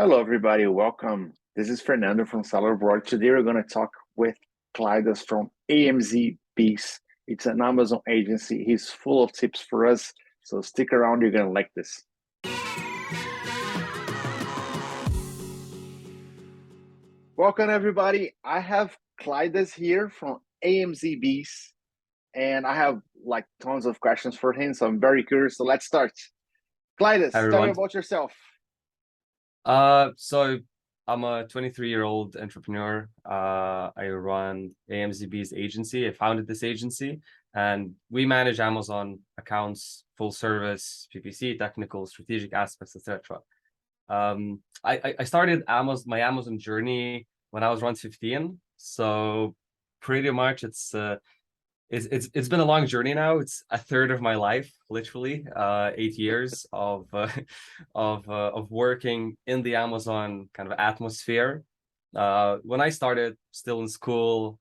Hello, everybody. Welcome. This is Fernando from sellerboard. Today, we're going to talk with Klaidas from AMZ BEES. It's an Amazon agency. He's full of tips for us. So stick around. You're going to like this. Welcome, everybody. I have Klaidas here from AMZ BEES, and I have like tons of questions for him. So I'm very curious. So let's start. Klaidas, Hi, tell me everyone. about yourself. So I'm a 23-year-old entrepreneur. I run AMZ BEES agency. I founded this agency, and we manage Amazon accounts, full service, PPC, technical, strategic aspects, etc. I started my Amazon journey when I was around 15. So pretty much it's been a long journey now. It's a third of my life, literally, 8 years of of working in the Amazon kind of atmosphere. When I started still in school,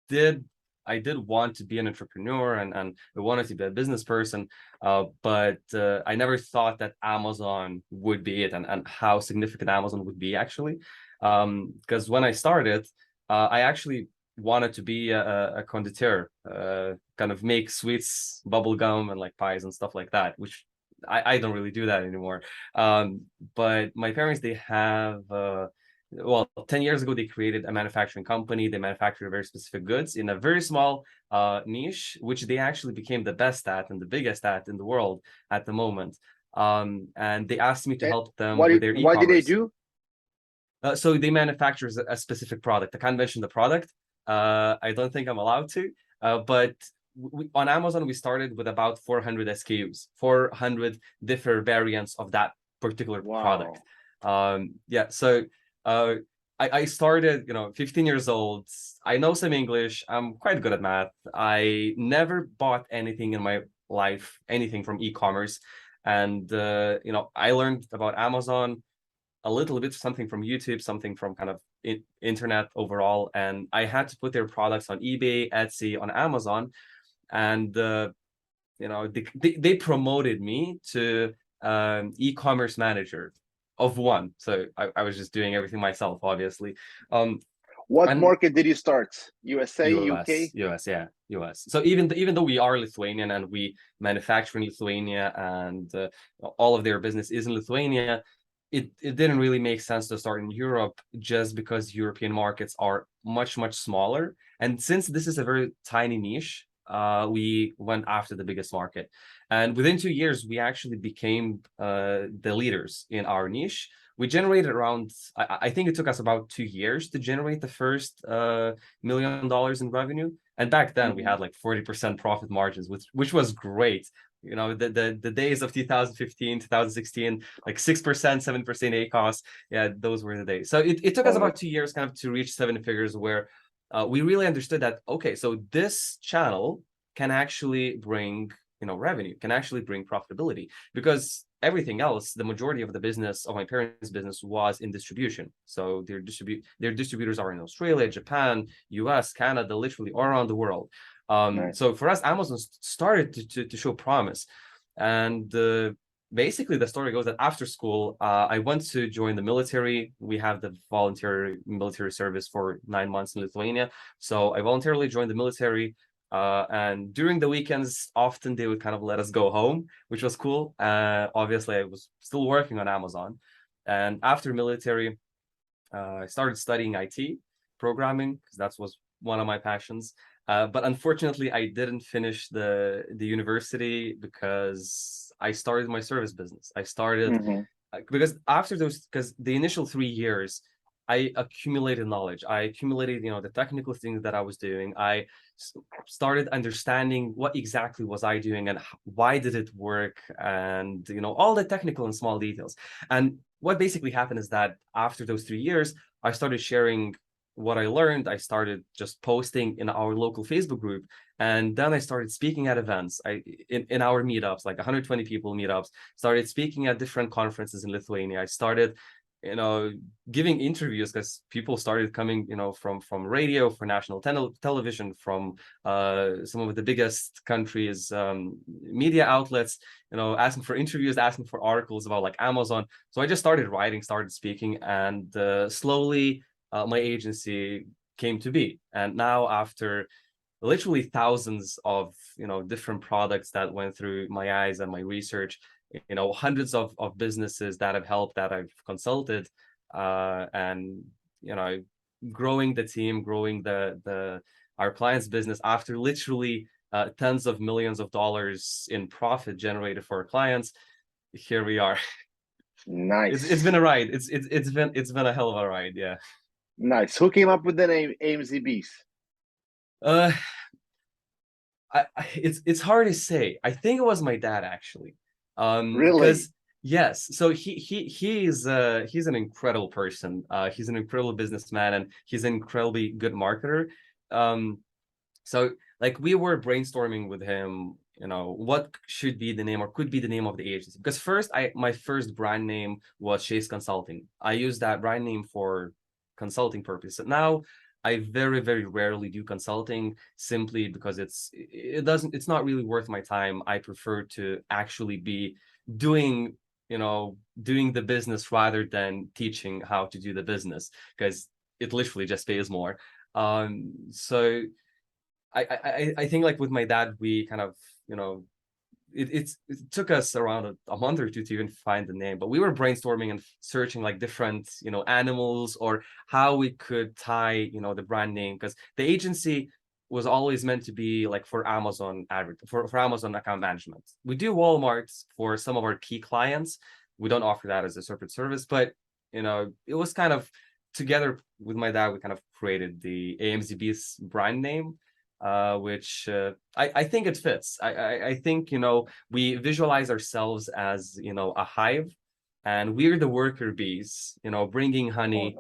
did I did want to be an entrepreneur, and I wanted to be a business person, but I never thought that Amazon would be it, and how significant Amazon would be actually. Because when I started, I actually wanted to be a conditor, kind of make sweets, bubble gum, and like pies and stuff like that, which I don't really do that anymore. But my parents, they have well, 10 years ago, they created a manufacturing company. They manufactured very specific goods in a very small niche, which they actually became the best at and the biggest at in the world at the moment. And they asked me to And help them what, with their what did they e-commerce. do? So they manufacture a specific product. I can't mention the product. I don't think I'm allowed to. But on Amazon, we started with about 400 SKUs, 400 different variants of that particular product. Wow. Yeah, so I started, 15 years old. I know some English. I'm quite good at math. I never bought anything in my life, anything from e-commerce. And, I learned about Amazon a little bit, something from YouTube, something from kind of internet overall. And I had to put their products on eBay, Etsy, on Amazon. And, they promoted me to e-commerce manager of one. So I was just doing everything myself, obviously. What And market did you start? USA, UK? US, yeah, US. So even though we are Lithuanian and we manufacture in Lithuania, and all of their business is in Lithuania, it didn't really make sense to start in Europe, just because European markets are much, much smaller. And since this is a very tiny niche, we went after the biggest market. And within 2 years, we actually became the leaders in our niche. We generated around, I think it took us about 2 years to generate the first $1 million in revenue. And back then we had like 40% profit margins, which was great. The days of 2015, 2016, like 6%, 7% ACOS. Yeah, those were the days. So it took us Oh, about 2 years kind of to reach seven figures, where we really understood that, okay, so this channel can actually bring revenue, can actually bring profitability, because everything else, the majority of the business of my parents' business was in distribution. So their distributors are in Australia, Japan, US, Canada, literally all around the world. nice. So for us, Amazon started to show promise. And basically the story goes that after school, I went to join the military. We have the voluntary military service for 9 months in Lithuania. So I voluntarily joined the military. And during the weekends, often they would kind of let us go home, which was cool. Obviously, I was still working on Amazon. And after military, I started studying IT programming, because that was one of my passions. But unfortunately, I didn't finish the university, because I started my service business. I started because because the initial 3 years, I accumulated knowledge. I accumulated, the technical things that I was doing. I started understanding what exactly was I doing, and why did it work, and all the technical and small details. And what basically happened is that after those 3 years, I started sharing what I learned. I started just posting in our local Facebook group, and then I started speaking at events. In our meetups, like 120 people meetups, started speaking at different conferences in Lithuania. I started giving interviews, because people started coming, from radio, for national television, from some of the biggest countries, media outlets, asking for interviews, asking for articles about like Amazon. So I just started writing, started speaking, and slowly my agency came to be. And now, after literally thousands of different products that went through my eyes and my research, hundreds of businesses that have helped, that I've consulted, and growing the team, growing our clients' business, after literally tens of millions of dollars in profit generated for our clients. Here we are. Nice. It's been a ride. It's been a hell of a ride. Yeah. Nice. Who came up with the name AMZ BEES? It's hard to say. I think it was my dad, actually. Really? Because yes, so he's an incredible person. He's an incredible businessman, and he's an incredibly good marketer. So like, we were brainstorming with him, what should be the name, or could be the name of the agency. Because first, my first brand name was Chase Consulting. I used that brand name for consulting purposes. Now I very, very rarely do consulting, simply because it's not really worth my time. I prefer to actually be doing the business, rather than teaching how to do the business, because it literally just pays more. So I think, like, with my dad, we kind of, it took us around a month or two to even find the name, but we were brainstorming and searching like different animals, or how we could tie the brand name, because the agency was always meant to be like for Amazon for Amazon account management. We do Walmart for some of our key clients. We don't offer that as a separate service, but it was kind of, together with my dad, we kind of created the AMZ BEES brand name, which I think it fits. I think we visualize ourselves as a hive, and we're the worker bees, bringing honey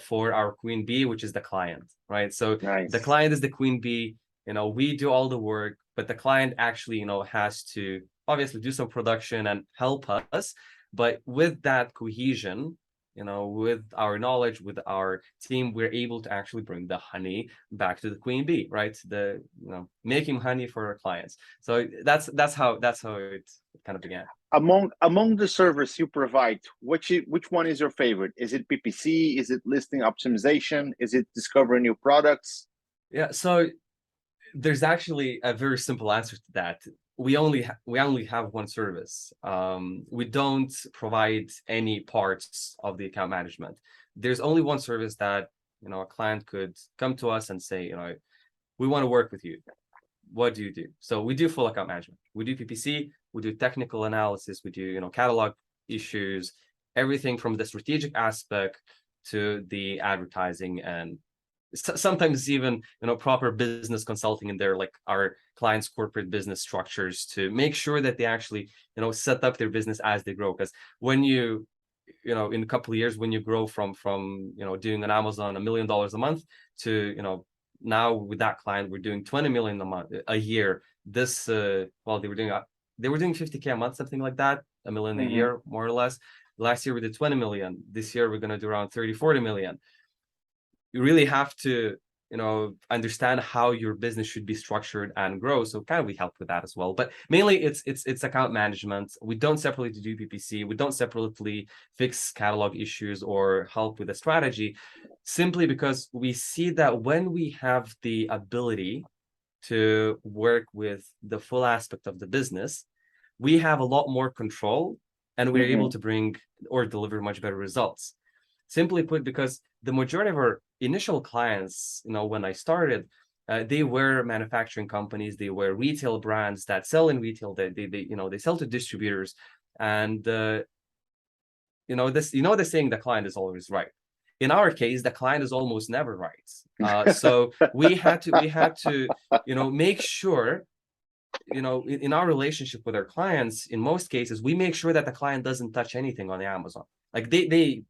for our queen bee, which is the client, right? So Nice. the client is the queen bee. We do all the work, but the client actually has to obviously do some production and help us. But with that cohesion, with our knowledge, with our team, we're able to actually bring the honey back to the queen bee, right? Making honey for our clients. So that's how it kind of began. Among the service you provide, which one is your favorite? Is it PPC? Is it listing optimization? Is it discovering new products? Yeah, so there's actually a very simple answer to that. We only have one service. We don't provide any parts of the account management. There's only one service that a client could come to us and say, we want to work with you. What do you do? So we do full account management. We do PPC. We do technical analysis. We do catalog issues, everything from the strategic aspect to the advertising, and sometimes even proper business consulting in there, like our clients' corporate business structures, to make sure that they actually set up their business as they grow. Because when in a couple of years, when you grow from doing on Amazon $1 million a month to now with that client we're doing 20 million a year. This well, they were doing 50K a month, something like that, $1 million a year, more or less. Last year we did 20 million. This year we're going to do around 30-40 million. You really have to understand how your business should be structured and grow. So kind of we help with that as well, but mainly it's account management. We don't separately do PPC. We don't separately fix catalog issues or help with a strategy, simply because we see that when we have the ability to work with the full aspect of the business, we have a lot more control, and we're able to bring or deliver much better results. Simply put, because the majority of our initial clients, when I started, they were manufacturing companies, they were retail brands that sell in retail, they sell to distributors, and the saying, the client is always right. In our case, the client is almost never right. So we had to make sure, in our relationship with our clients, in most cases, we make sure that the client doesn't touch anything on the Amazon. Like they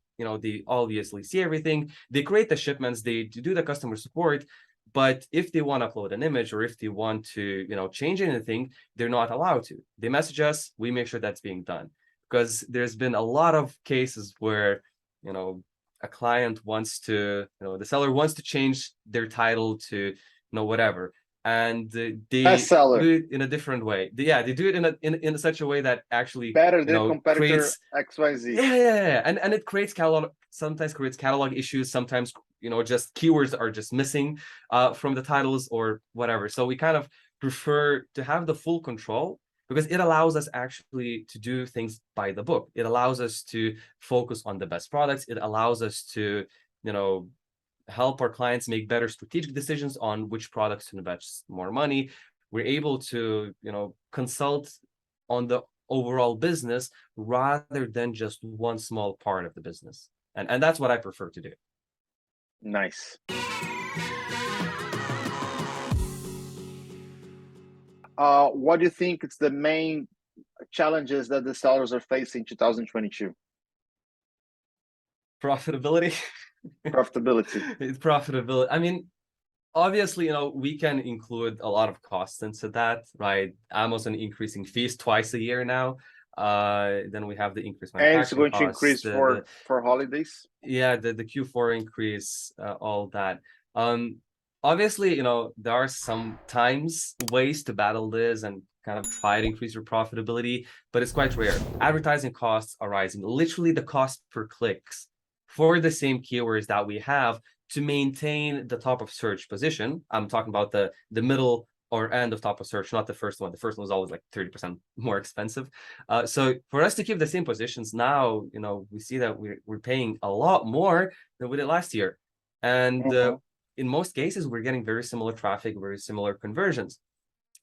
obviously see everything, they create the shipments, they do the customer support, but if they want to upload an image, or if they want to change anything, they're not allowed to. They message us, we make sure that's being done, because there's been a lot of cases where a client wants to, the seller wants to change their title to, whatever, and they Bestseller. do it in a different way. They do it in such a way that actually, Better than competitor creates, XYZ. yeah. And it creates sometimes creates catalog issues. Sometimes, just keywords are just missing from the titles or whatever. So we kind of prefer to have the full control, because it allows us actually to do things by the book. It allows us to focus on the best products. It allows us to, help our clients make better strategic decisions on which products to invest more money. We're able to, consult on the overall business rather than just one small part of the business. And that's what I prefer to do. Nice. What do you think is the main challenges that the sellers are facing in 2022? Profitability. Profitability. It's profitability. I mean, obviously, we can include a lot of costs into that, right? Amazon increasing fees twice a year now. Then we have the increased manufacturing And it's going costs, to increase for holidays. Yeah, the Q4 increase, all that. Obviously, there are sometimes ways to battle this and kind of try to increase your profitability, but it's quite rare. Advertising costs are rising. Literally, the cost per clicks for the same keywords that we have to maintain the top of search position. I'm talking about the middle or end of top of search, not the first one. The first one was always like 30% more expensive. So for us to keep the same positions now, we see that we're paying a lot more than we did last year. And in most cases, we're getting very similar traffic, very similar conversions.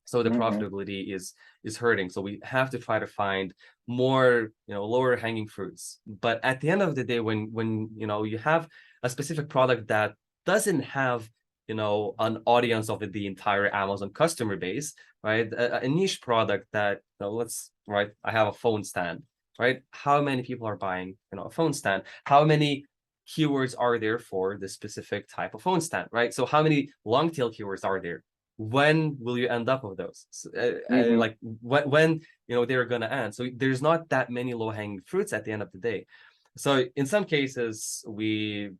So the profitability is hurting. So we have to try to find more, lower hanging fruits. But at the end of the day, when you have a specific product that doesn't have, an audience of the entire Amazon customer base, right? A niche product that, I have a phone stand, right? How many people are buying, a phone stand? How many keywords are there for the specific type of phone stand, right? So how many long tail keywords are there? When will you end up with those? Like when they're gonna end. So there's not that many low-hanging fruits at the end of the day. So in some cases, we,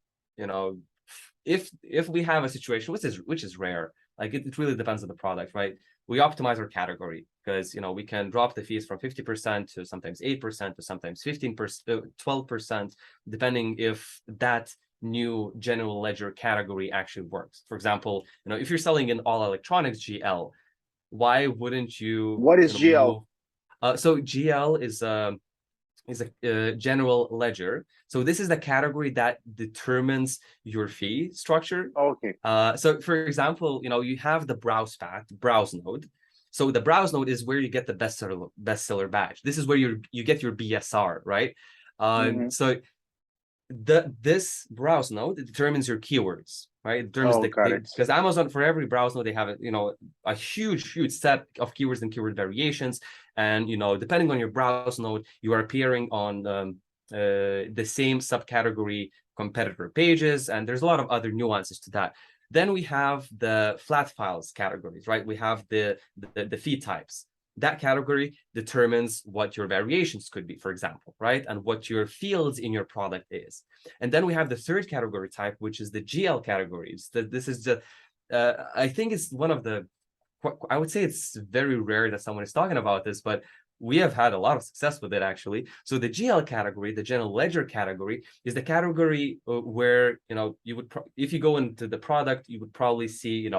if we have a situation, which is rare, like it really depends on the product, right? We optimize our category because we can drop the fees from 50% to sometimes 8% to sometimes 15%, 12%, depending if that new general ledger category actually works. For example, if you're selling in all electronics GL, why wouldn't you? What is GL? So GL is a general ledger. So this is the category that determines your fee structure. Okay. So for example, you have the browse node. So the browse node is where you get the bestseller badge. This is where you get your BSR, right? So this browse node determines your keywords, right? It determines because Amazon, for every browse node, they have a huge set of keywords and keyword variations, and depending on your browse node, you are appearing on the same subcategory competitor pages, and there's a lot of other nuances to that. Then we have the flat files categories, right? We have the feed types. That category determines what your variations could be, for example, right? And what your fields in your product is. And then we have the third category type, which is the GL categories. This is I think it's one of the, I would say it's very rare that someone is talking about this, but we have had a lot of success with it, actually. So the GL category, the general ledger category, is the category where, you would, if you go into the product, you would probably see,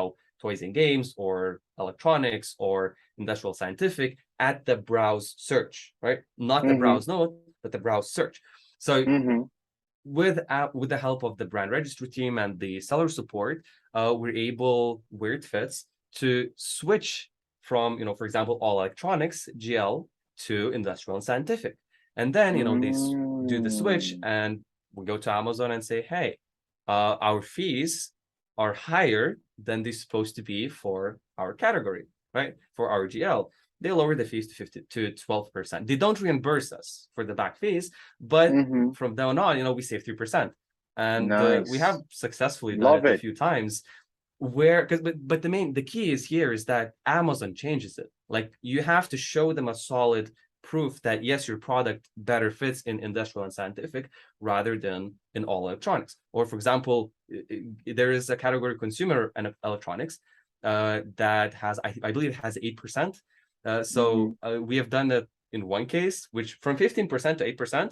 toys and games or electronics or industrial scientific at the browse search, right? Not the browse node, but the browse search. So with the help of the brand registry team and the seller support, we're able, where it fits, to switch from, for example, all electronics GL to industrial and scientific. And then, they do the switch and we go to Amazon and say, hey, our fees are higher than they're supposed to be for our category, right? For our GL, they lower the fees to 12%. They don't reimburse us for the back fees, but from then on, we save 3%. And we have successfully done it a few times. But the key is here is that Amazon changes it. Like, you have to show them a solid proof that yes, your product better fits in industrial and scientific rather than in all electronics. Or for example, there is a category consumer and electronics that has, I believe, it has 8%. We have done it in one case, which from 15% to 8%.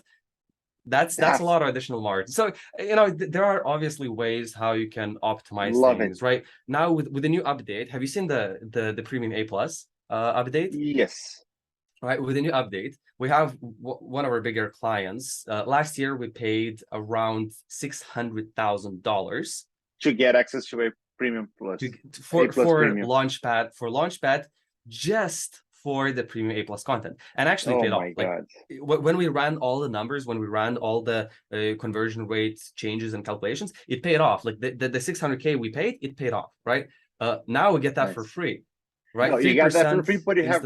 That's a lot of additional margin. So there are obviously ways how you can optimize things, right? Now with the new update, have you seen the premium A plus update? Yes. Right, with the new update, we have one of our bigger clients. Last year, we paid around $600,000 to get access to a premium plus for premium. Launchpad, just for the premium A plus content, and actually paid off. Like when we ran all the numbers, when we ran all the conversion rates changes and calculations, it paid off. Like the 600K we paid, it paid off, right? Now we get that for free. Right, no, you got that for free, but you have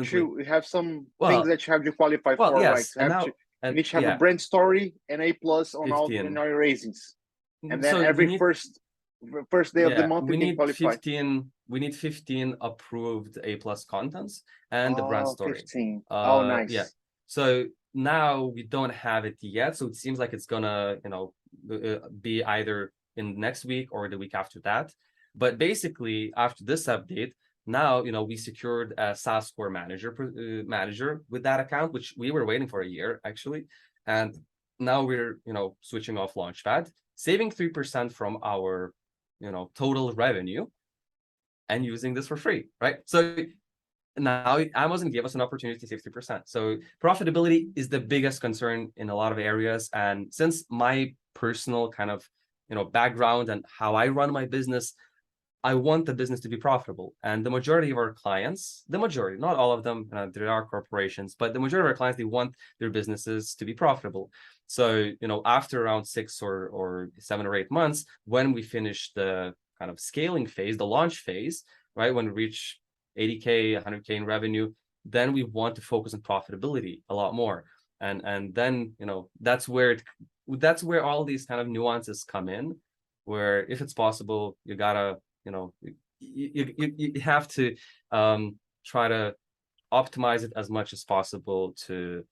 some things that you have to qualify for. Yes, right, you need to have a brand story and A plus on all your raisings, and then every first day of the month we need qualify. 15 approved A plus contents and the brand story. 15. Nice. Yeah. So now we don't have it yet, so it seems like it's gonna be either in next week or the week after that. But basically, after this update, now we secured a SaaS score manager with that account, which we were waiting for a year actually, and now we're switching off Launchpad, saving 3% from our total revenue, and using this for free, right? So now Amazon gave us an opportunity to save 3%. So profitability is the biggest concern in a lot of areas, and since my personal kind of background and how I run my business, I want the business to be profitable. And the majority of our clients, not all of them, there are corporations, but the majority of our clients, they want their businesses to be profitable. So, after around 6 or 7 or 8 months, when we finish the kind of scaling phase, the launch phase, right, when we reach 80K, 100K in revenue, then we want to focus on profitability a lot more. And then, that's where all these kind of nuances come in, where if it's possible, you gotta, you have to try to optimize it as much as possible to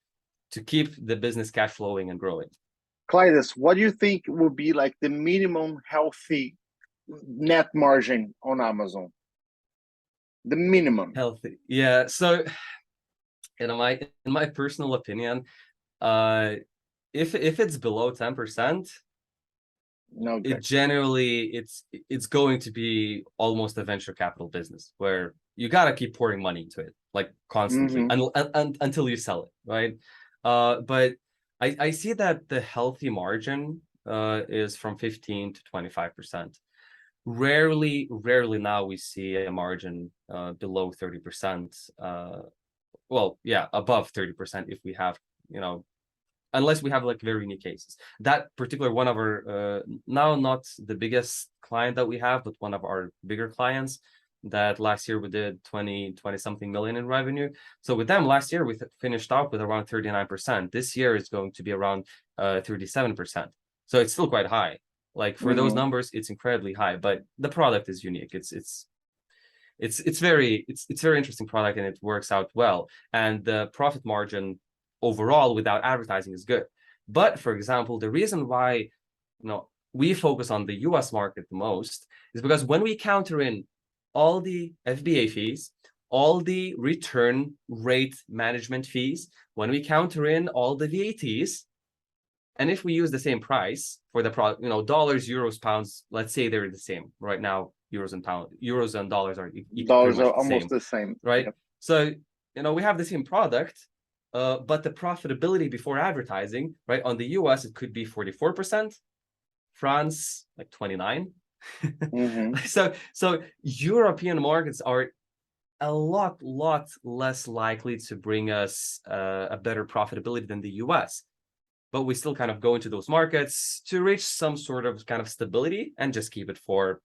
keep the business cash flowing and growing. Klaidas, what do you think would be like the minimum healthy net margin on Amazon? The minimum healthy, yeah. So in my personal opinion, if it's below 10%, no, it generally it's going to be almost a venture capital business where you gotta keep pouring money into it, like constantly, until you sell it, right? But I see that the healthy margin is from 15 to 25%. Rarely now we see a margin below 30%. Well, yeah, above 30% if we have, unless we have like very unique cases. That particular one of our now not the biggest client that we have, but one of our bigger clients, that last year we did 20 something million in revenue. So with them last year we finished out with around 39%. This year is going to be around 37%. So it's still quite high. Like for those numbers, it's incredibly high, but the product is unique. It's very interesting product, and it works out well. And the profit margin overall without advertising is good. But for example, the reason why we focus on the US market the most is because when we counter in all the FBA fees, all the return rate management fees, when we counter in all the VATs, and if we use the same price for the product, dollars, euros, pounds, let's say they're the same right now. Euros and dollars are almost the same, right? Yep. So we have the same product, but the profitability before advertising, right, on the US it could be 44%, France like 29. So European markets are a lot less likely to bring us a better profitability than the US. But we still kind of go into those markets to reach some sort of kind of stability and just keep it for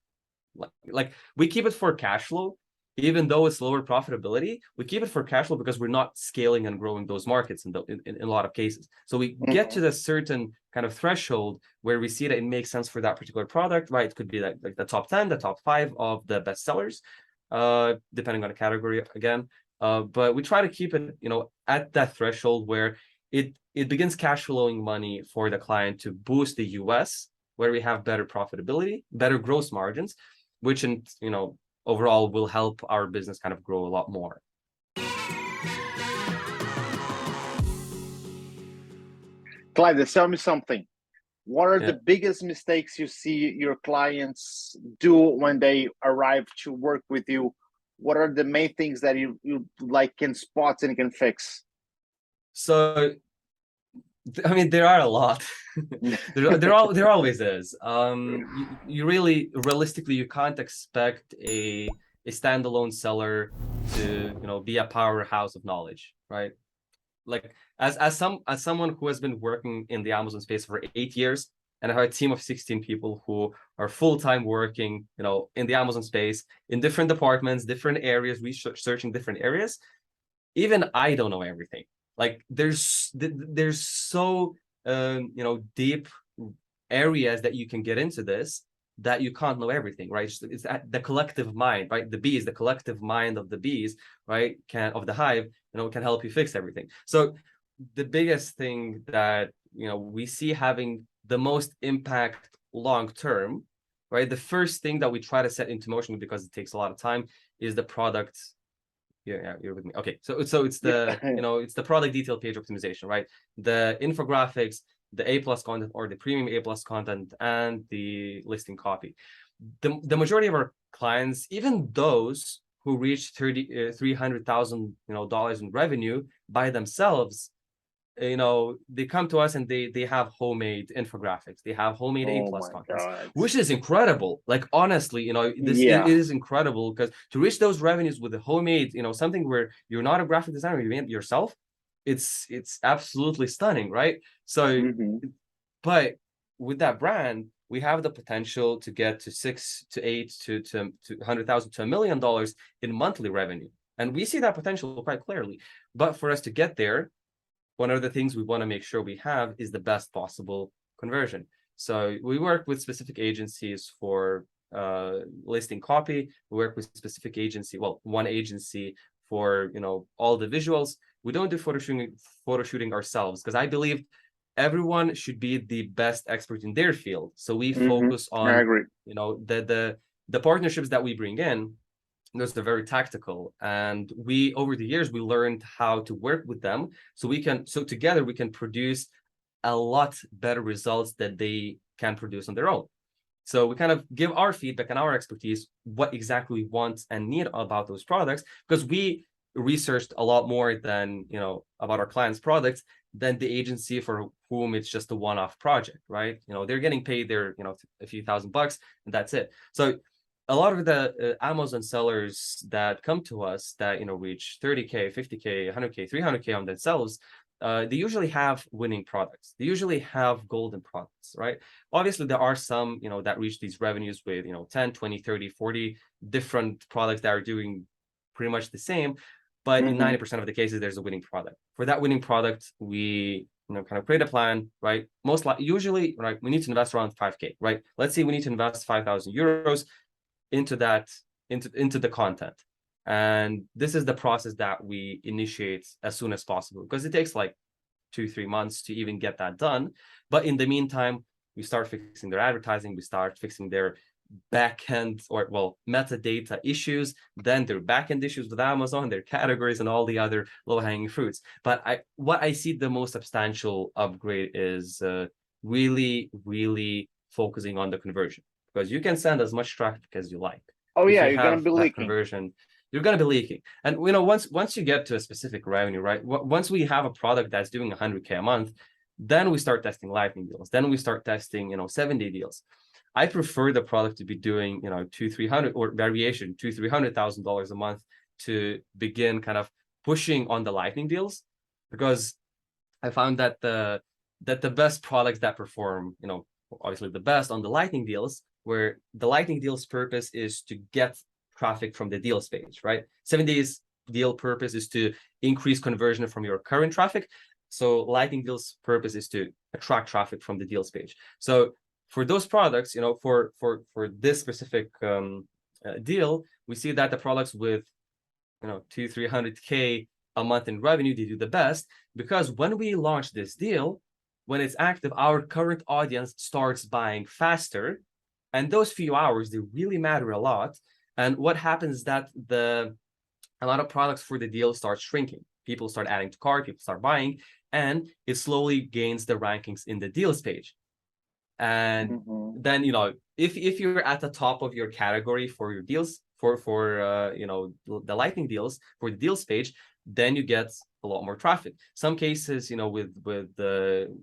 like we keep it for cash flow. Even though it's lower profitability, we keep it for cash flow because we're not scaling and growing those markets in a lot of cases. So we get to the certain kind of threshold where we see that it makes sense for that particular product, right? It could be like the top 10, the top 5 of the best sellers, depending on the category again. But we try to keep it, at that threshold where it begins cash flowing money for the client to boost the US, where we have better profitability, better gross margins, which overall will help our business kind of grow a lot more. Klaidas, tell me something. What are the biggest mistakes you see your clients do when they arrive to work with you? What are the main things that you like can spot and can fix? So, I mean, there are a lot. there always is. You really, realistically, you can't expect a standalone seller to be a powerhouse of knowledge, right? Like as someone who has been working in the Amazon space for 8 years, and I have a team of 16 people who are full-time working, in the Amazon space, in different departments, different areas, researching different areas. Even I don't know everything. Like there's so deep areas that you can get into this, that you can't know everything, right? It's the collective mind, right? The bees, the collective mind of the bees, right, of the hive, can help you fix everything. So the biggest thing that we see having the most impact long term, right? The first thing that we try to set into motion, because it takes a lot of time, is the product. Yeah, you're with me. Okay, so it's the it's the product detail page optimization, right? The infographics, the A+ content or the premium A+ content, and the listing copy. The majority of our clients, even those who reach $300,000 in revenue by themselves, they come to us and they have homemade infographics, they have homemade A+ contents, which is incredible. Like honestly, it is incredible, because to reach those revenues with a homemade, something where you're not a graphic designer, you made it yourself, it's absolutely stunning, right? So but with that brand, we have the potential to get to 6 to 8 to 100,000 to $1 million in monthly revenue, and we see that potential quite clearly. But for us to get there, one of the things we want to make sure we have is the best possible conversion. So we work with specific agencies for listing copy. We work with specific agency, one agency for all the visuals. We don't do photo shooting ourselves, because I believe everyone should be the best expert in their field. So we focus on, I agree. The partnerships that we bring in. Those are very tactical, and over the years we learned how to work with them, so together we can produce a lot better results that they can produce on their own. So we kind of give our feedback and our expertise, what exactly we want and need about those products, because we researched a lot more than about our clients' products than the agency for whom it's just a one-off project, right? They're getting paid their a few $1,000 and that's it. So a lot of the Amazon sellers that come to us that reach 30K, 50K, 100K, 300K on themselves, they usually have winning products. They usually have golden products, right? Obviously, there are some that reach these revenues with 10, 20, 30, 40 different products that are doing pretty much the same. But in 90% of the cases, there's a winning product. For that winning product, we kind of create a plan, right? Usually, right, we need to invest around 5K, right? Let's say we need to invest 5,000 euros into the content, and this is the process that we initiate as soon as possible, because it takes like 2-3 months to even get that done. But in the meantime, we start fixing their advertising, we start fixing their backend metadata issues, then their backend issues with Amazon, their categories, and all the other low-hanging fruits. But what I see the most substantial upgrade is really focusing on the conversion, because you can send as much traffic as you like. Oh yeah, you're gonna be leaking. Conversion, you're gonna be leaking. And once you get to a specific revenue, right? Once we have a product that's doing 100K a month, then we start testing lightning deals. Then we start testing 7-day deals. I prefer the product to be doing $200,000-300,000 or variation $200,000-300,000 a month to begin kind of pushing on the lightning deals, because I found that the best products that perform obviously the best on the lightning deals, where the lightning deal's purpose is to get traffic from the deals page, right? 7 days deal purpose is to increase conversion from your current traffic. So lightning deal's purpose is to attract traffic from the deals page. So for those products, for this specific deal, we see that the products with 200-300K a month in revenue, they do the best, because when we launch this deal, when it's active, our current audience starts buying faster, and those few hours, they really matter a lot. And what happens is that a lot of products for the deal start shrinking. People start adding to cart, people start buying, and it slowly gains the rankings in the deals page. And then, if you're at the top of your category for your deals, for the lightning deals, for the deals page, then you get a lot more traffic. Some cases, with the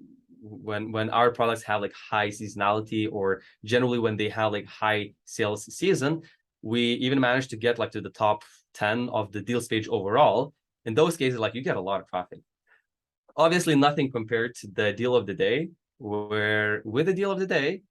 when our products have like high seasonality, or generally when they have like high sales season, we even manage to get like to the top 10 of the deals page overall. In those cases, like, you get a lot of traffic. Obviously nothing compared to the deal of the day, where with the deal of the day,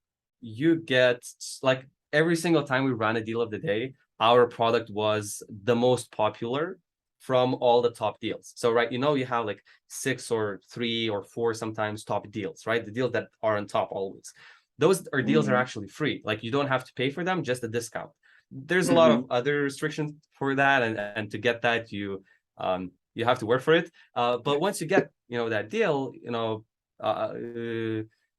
you get, like, every single time we ran a deal of the day, our product was the most popular from all the top deals. So, right, you have like 6 or 3 or 4 sometimes top deals, right? The deals that are on top always. Those are deals are actually free. Like, you don't have to pay for them, just a discount. There's a lot of other restrictions for that, and to get that, you have to work for it. But once you get that deal,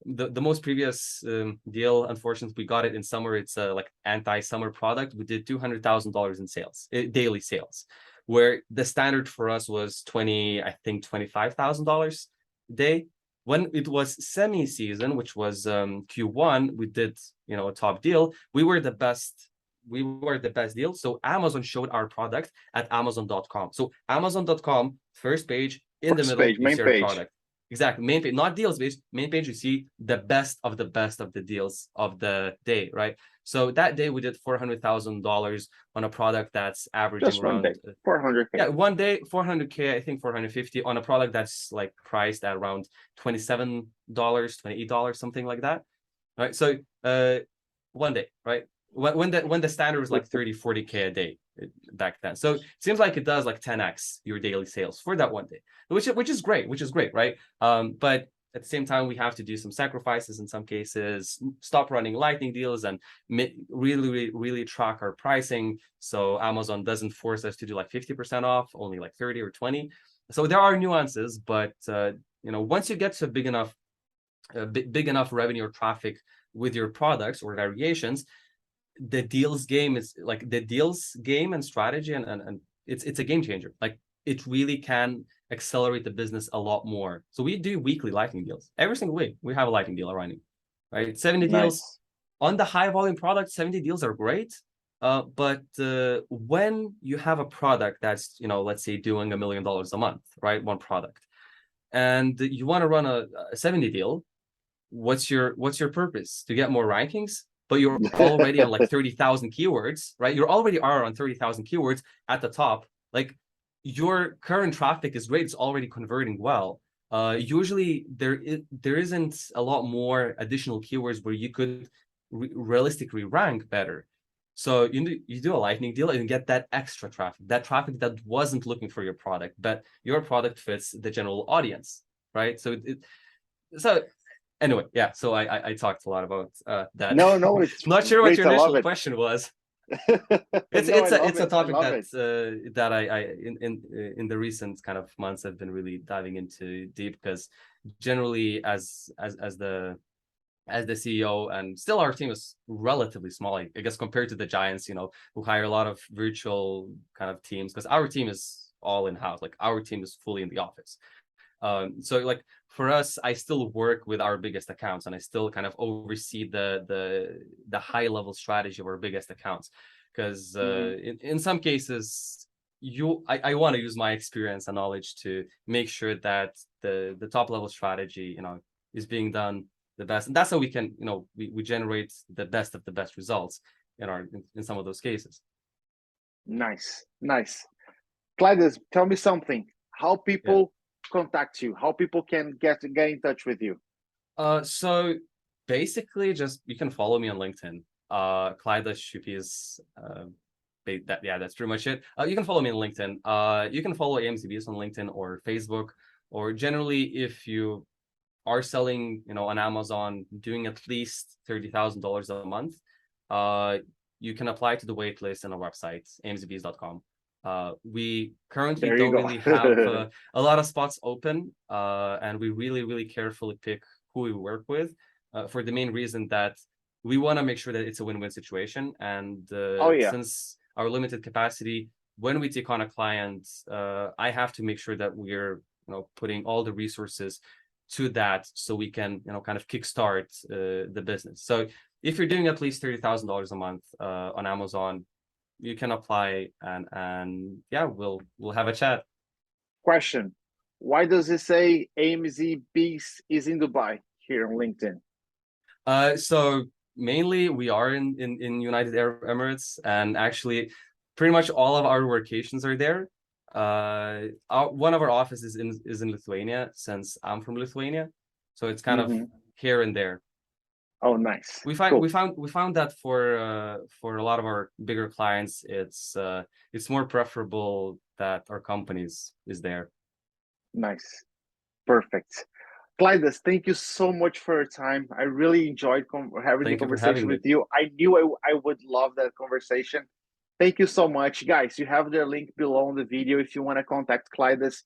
the most previous deal, unfortunately, we got it in summer. It's a like anti-summer product. We did $200,000 in sales, daily sales, where the standard for us was $25,000 a day. When it was semi-season, which was Q1, we did a top deal. We were the best deal. So Amazon showed our product at Amazon.com. So Amazon.com, first page, in the middle, you see our product. Exactly, main page, not deals page. Main page, you see the best of the deals of the day, right? So that day we did $400,000 on a product that's averaging just around 400K. Yeah, one day 400K, I think 450 on a product that's like priced at around $27, $28, something like that, right? So one day, right? When the standard was like 30-40K a day back then. So it seems like it does like 10x your daily sales for that one day, which is great, right? But at the same time, we have to do some sacrifices in some cases, stop running lightning deals, and really track our pricing, so Amazon doesn't force us to do like 50% off, only like 30 or 20. So there are nuances, but once you get to big enough revenue or traffic with your products or variations, the deals game and strategy, and it's a game changer. Like, it really can accelerate the business a lot more. So we do weekly lightning deals. Every single week we have a lightning deal running, right? 70 deals on the high volume product. 70 deals are great, but when you have a product that's let's say doing $1 million a month, right? One product, and you want to run a 70 deal, what's your purpose? To get more rankings? But you're already on like 30,000 keywords, right? You already are on 30,000 keywords at the top. Like, your current traffic is great. It's already converting well. Usually there isn't a lot more additional keywords where you could realistically rank better. So you do a lightning deal and get that extra traffic, that wasn't looking for your product, but your product fits the general audience, right? So anyway, yeah. So I talked a lot about that. No, it's not sure what great. your initial question was. It's a topic that I in the recent kind of months I've been really diving into deep, because generally as the CEO, and still our team is relatively small, I guess, compared to the giants, who hire a lot of virtual kind of teams, because our team is all in-house. Like, our team is fully in the office. So like, for us, I still work with our biggest accounts, and I still kind of oversee the high level strategy of our biggest accounts, because in some cases I want to use my experience and knowledge to make sure that the top level strategy is being done the best, and that's how we can we generate the best of the best results in some of those cases. Nice. Klaidas, tell me something. How people contact you, how people can get in touch with you? So basically, just you can follow me on LinkedIn. Klaidas Šiuipys. That's pretty much it. You can follow me on LinkedIn. You can follow AMZ BEES on LinkedIn or Facebook, or generally, if you are selling on Amazon, doing at least $30,000 a month, you can apply to the wait list on our website, amzbees.com. We currently There you don't go. really have a lot of spots open, and we really carefully pick who we work with, for the main reason that we want to make sure that it's a win-win situation. And Oh yeah, since our limited capacity, when we take on a client, I have to make sure that we're putting all the resources to that, so we can kind of kickstart the business. So if you're doing at least $30,000 a month on Amazon, you can apply, and yeah, we'll have a chat. question. Why does it say AMZ BEES is in Dubai here on LinkedIn? So mainly we are in United Arab Emirates, and actually pretty much all of our locations are there. One of our offices is in Lithuania, since I'm from Lithuania, so it's kind of here and there. Oh, nice. We find Cool. we found that for a lot of our bigger clients, it's more preferable that our companies is there. Nice. Perfect. Klaidas, thank you so much for your time. I really enjoyed having the conversation with you. I knew I would love that conversation. Thank you so much. Guys, you have their link below in the video if you want to contact Klaidas.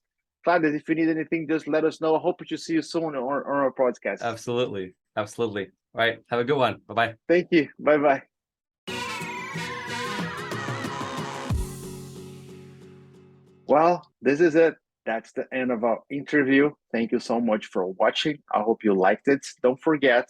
Klaidas, if you need anything, just let us know. I hope to see you soon on our podcast. Absolutely. Absolutely. All right. Have a good one. Bye-bye. Thank you. Bye-bye. Well, this is it. That's the end of our interview. Thank you so much for watching. I hope you liked it. Don't forget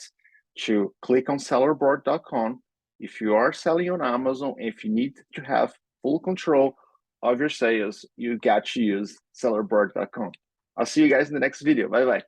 to click on sellerboard.com. If you are selling on Amazon, if you need to have full control of your sales, you got to use sellerboard.com. I'll see you guys in the next video. Bye-bye.